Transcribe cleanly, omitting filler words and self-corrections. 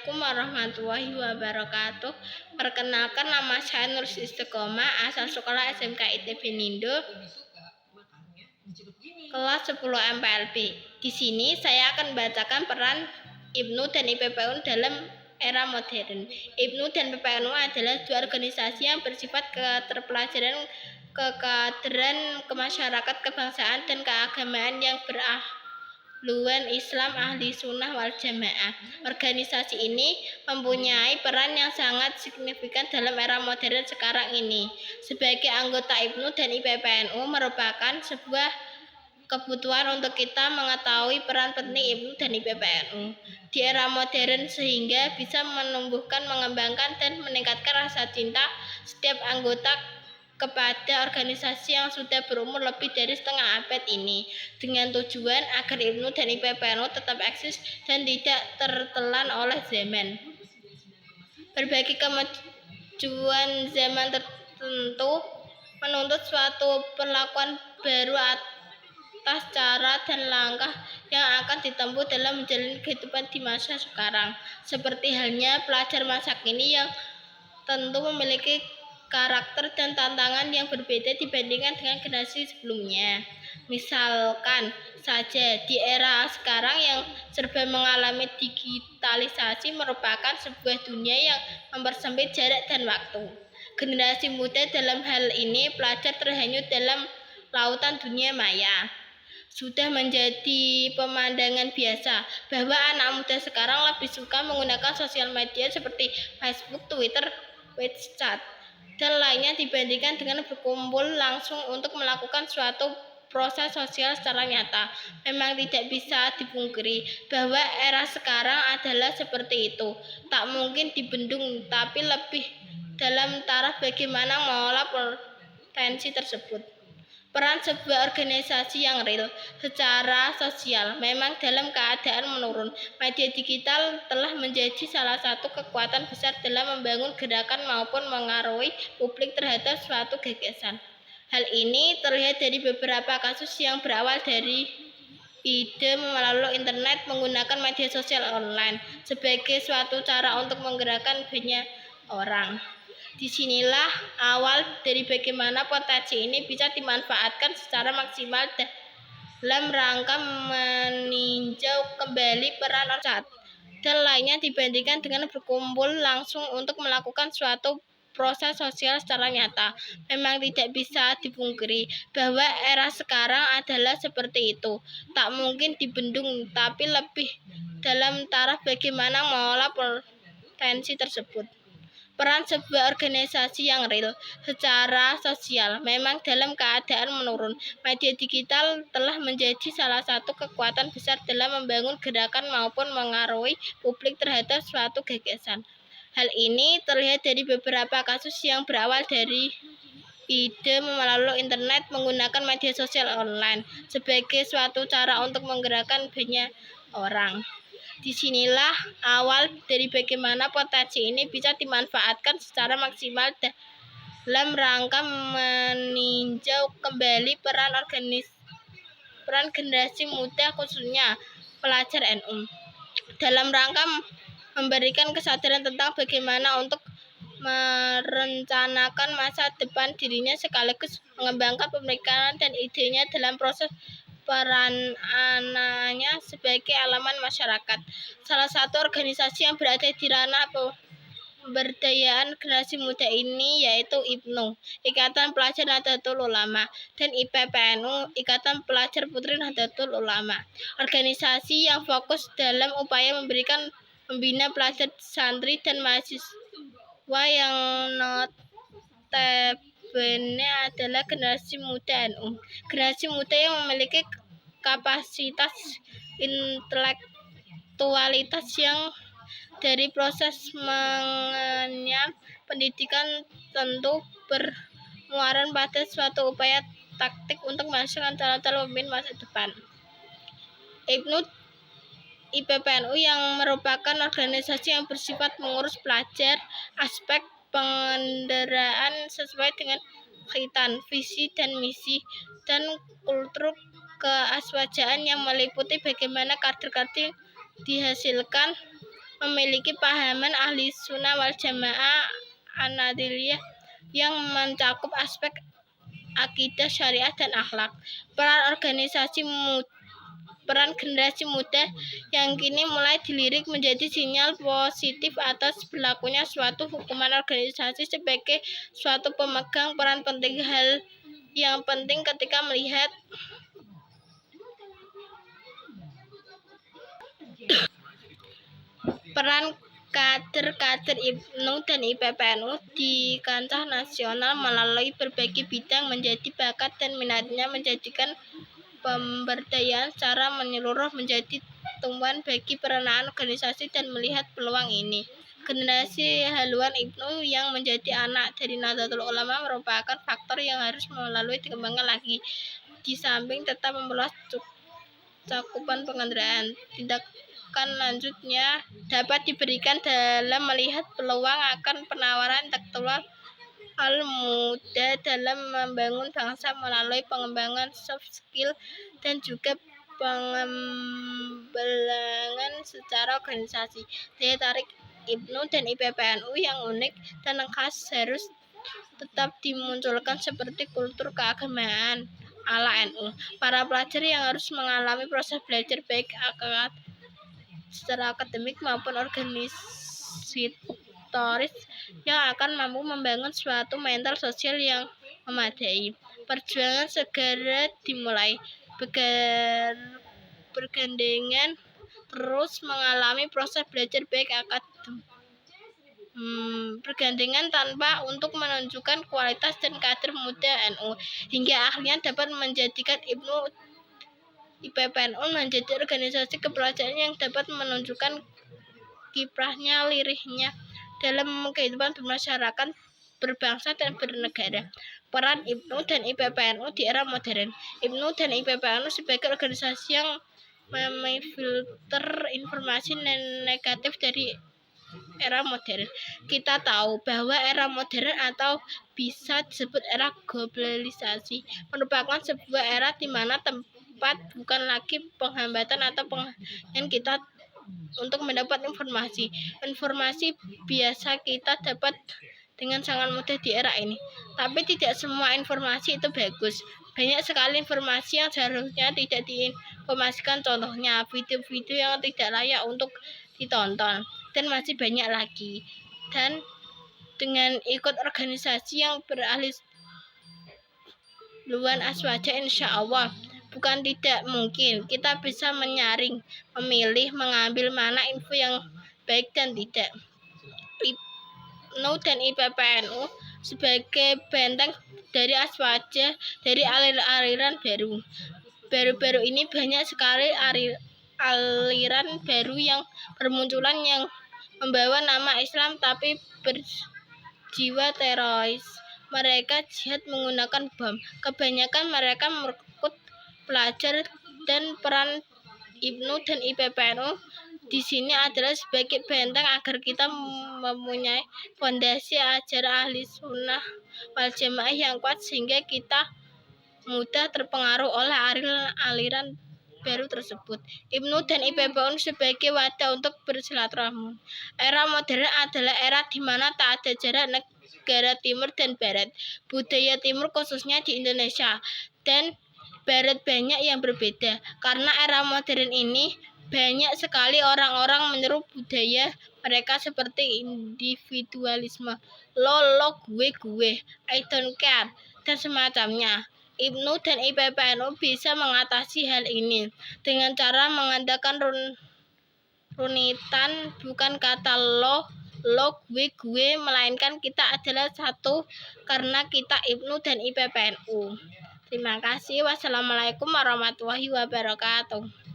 Assalamualaikum warahmatullahi wabarakatuh. Perkenalkan, nama saya Nur Istiqomah, asal sekolah SMK ITB Nindo, kelas 10 MPLB. Di sini saya akan bacakan peran IPNU dan IPPNU dalam era modern. IPNU dan PPNU adalah dua organisasi yang bersifat keterpelajaran, kekaderan, kemasyarakat, kebangsaan, dan keagamaan yang berahluan Islam Ahli Sunnah wal Jamaah. Organisasi ini mempunyai peran yang sangat signifikan dalam era modern sekarang ini. Sebagai anggota IPNU dan IPPNU merupakan sebuah kebutuhan untuk kita mengetahui peran penting IPNU dan IPPNU di era modern sehingga bisa menumbuhkan, mengembangkan, dan meningkatkan rasa cinta setiap anggota kepada organisasi yang sudah berumur lebih dari setengah abad ini, dengan tujuan agar IPNU dan IPPNU tetap eksis dan tidak tertelan oleh zaman. Berbagai kemajuan zaman tertentu menuntut suatu perlakuan baru atas cara dan langkah yang akan ditempuh dalam menjalani kehidupan di masa sekarang. Seperti halnya pelajar masa kini yang tentu memiliki karakter dan tantangan yang berbeda dibandingkan dengan generasi sebelumnya. Misalkan saja di era sekarang yang serba mengalami digitalisasi merupakan sebuah dunia yang mempersempit jarak dan waktu. Generasi muda dalam hal ini pelajar terhanyut dalam lautan dunia maya. Sudah menjadi pemandangan biasa bahwa anak muda sekarang lebih suka menggunakan sosial media seperti Facebook, Twitter, WeChat, dan lainnya dibandingkan dengan berkumpul langsung untuk melakukan suatu proses sosial secara nyata. Memang tidak bisa dipungkiri bahwa era sekarang adalah seperti itu. Tak mungkin dibendung, tapi lebih dalam taraf bagaimana mengolah potensi tersebut. Peran sebuah organisasi yang real secara sosial memang dalam keadaan menurun. Media digital telah menjadi salah satu kekuatan besar dalam membangun gerakan maupun mengaruhi publik terhadap suatu gagasan. Hal ini terlihat dari beberapa kasus yang berawal dari ide melalui internet menggunakan media sosial online sebagai suatu cara untuk menggerakkan banyak orang. Disinilah awal dari bagaimana potensi ini bisa dimanfaatkan secara maksimal dalam rangka meninjau kembali peran chat dan lainnya dibandingkan dengan berkumpul langsung untuk melakukan suatu proses sosial secara nyata. Memang tidak bisa dipungkiri bahwa era sekarang adalah seperti itu. Tak mungkin dibendung, tapi lebih dalam taraf bagaimana mengolah potensi tersebut. Peran sebuah organisasi yang real secara sosial memang dalam keadaan menurun. Media digital telah menjadi salah satu kekuatan besar dalam membangun gerakan maupun mengaruhi publik terhadap suatu gagasan. Hal ini terlihat dari beberapa kasus yang berawal dari ide melalui internet menggunakan media sosial online sebagai suatu cara untuk menggerakkan banyak orang. Disinilah awal dari bagaimana potensi ini bisa dimanfaatkan secara maksimal dalam rangka meninjau kembali peran generasi muda khususnya pelajar NU dalam rangka memberikan kesadaran tentang bagaimana untuk merencanakan masa depan dirinya sekaligus mengembangkan pemikiran dan idenya dalam proses peran anaknya sebagai elemen masyarakat. Salah satu organisasi yang berada di ranah pemberdayaan generasi muda ini yaitu IPNU, Ikatan Pelajar Nahdlatul Ulama, dan IPPNU, Ikatan Pelajar Putri Nahdlatul Ulama. Organisasi yang fokus dalam upaya membina pelajar, santri, dan mahasiswa yang notabene adalah generasi muda NU. Generasi muda yang memiliki kapasitas intelektualitas yang dari proses mengenyam pendidikan tentu bermuara pada suatu upaya taktik untuk menghasilkan calon-calon pemimpin masa depan. IPNU IPPNU yang merupakan organisasi yang bersifat mengurus pelajar, aspek pengendaraan sesuai dengan khitan, visi dan misi, dan kultur keaswajaan yang meliputi bagaimana kader-kader dihasilkan memiliki pahaman ahli sunnah wal jamaah an-nadiliyah yang mencakup aspek akidah, syariah, dan akhlak. Peran generasi muda yang kini mulai dilirik menjadi sinyal positif atas berlakunya suatu hukuman organisasi sebagai suatu pemegang peran penting. Hal yang penting ketika melihat peran kader-kader IPNU dan IPPNU di kancah nasional melalui berbagai bidang menjadi bakat dan minatnya menjadikan pemberdayaan secara menyeluruh menjadi tumpuan bagi peranaan organisasi dan melihat peluang ini. Generasi haluan IPNU yang menjadi anak dari Nahdlatul Ulama merupakan faktor yang harus melalui dikembangkan lagi. Di samping tetap memperluas cakupan pengendalian, tindakan lanjutnya dapat diberikan dalam melihat peluang akan penawaran intelektual muda dalam membangun bangsa melalui pengembangan soft skill dan juga pengembangan secara organisasi. Daya tarik IPNU dan IPPNU yang unik dan khas harus tetap dimunculkan seperti kultur keagamaan ala NU. Para pelajar yang harus mengalami proses belajar baik secara akademik maupun organisatoris yang akan mampu membangun suatu mental sosial yang memadai. Perjuangan segera dimulai. Bergandengan terus mengalami proses belajar baik bergandengan tanpa untuk menunjukkan kualitas dan kader muda NU hingga akhirnya dapat menjadikan IPPNU menjadi organisasi kepelajaran yang dapat menunjukkan kiprahnya lirihnya dalam kehidupan bermasyarakat, berbangsa, dan bernegara. Peran IPNU dan IPPNU di era modern. IPNU dan IPPNU sebagai organisasi yang memfilter informasi negatif dari era modern. Kita tahu bahwa era modern atau bisa disebut era globalisasi merupakan sebuah era di mana tempat bukan lagi penghambatan atau penghalangan kita untuk mendapat informasi. Informasi biasa kita dapat dengan sangat mudah di era ini. Tapi tidak semua informasi itu bagus. Banyak sekali informasi yang seharusnya tidak diinformasikan, contohnya video-video yang tidak layak untuk ditonton, dan masih banyak lagi. Dan dengan ikut organisasi yang beralih luan aswaja, insya Allah bukan tidak mungkin kita bisa menyaring, memilih, mengambil mana info yang baik dan tidak. IPNU dan IPPNU sebagai benteng dari aswaja dari aliran baru. Baru-baru ini banyak sekali aliran baru yang bermunculan yang membawa nama Islam tapi berjiwa teroris. Mereka jihad menggunakan bom. Kebanyakan mereka merekrut pelajar, dan peran IPNU dan IPPNU di sini adalah sebagai benteng agar kita mempunyai fondasi ajaran ahli sunnah wal jamaah yang kuat sehingga kita mudah terpengaruh oleh aliran baru tersebut. IPNU dan IPPNU sebagai wadah untuk bersilaturahmi. Era modern adalah era di mana tak ada jarak negara timur dan barat. Budaya timur khususnya di Indonesia dan barat banyak yang berbeda. Karena era modern ini banyak sekali orang-orang meniru budaya mereka seperti individualisme, lo gue, I don't care, dan semacamnya. IPNU dan IPPNU bisa mengatasi hal ini dengan cara mengandalkan runitan, bukan kata lo gue, melainkan kita adalah satu karena kita IPNU dan IPPNU. Terima kasih. Wassalamualaikum warahmatullahi wabarakatuh.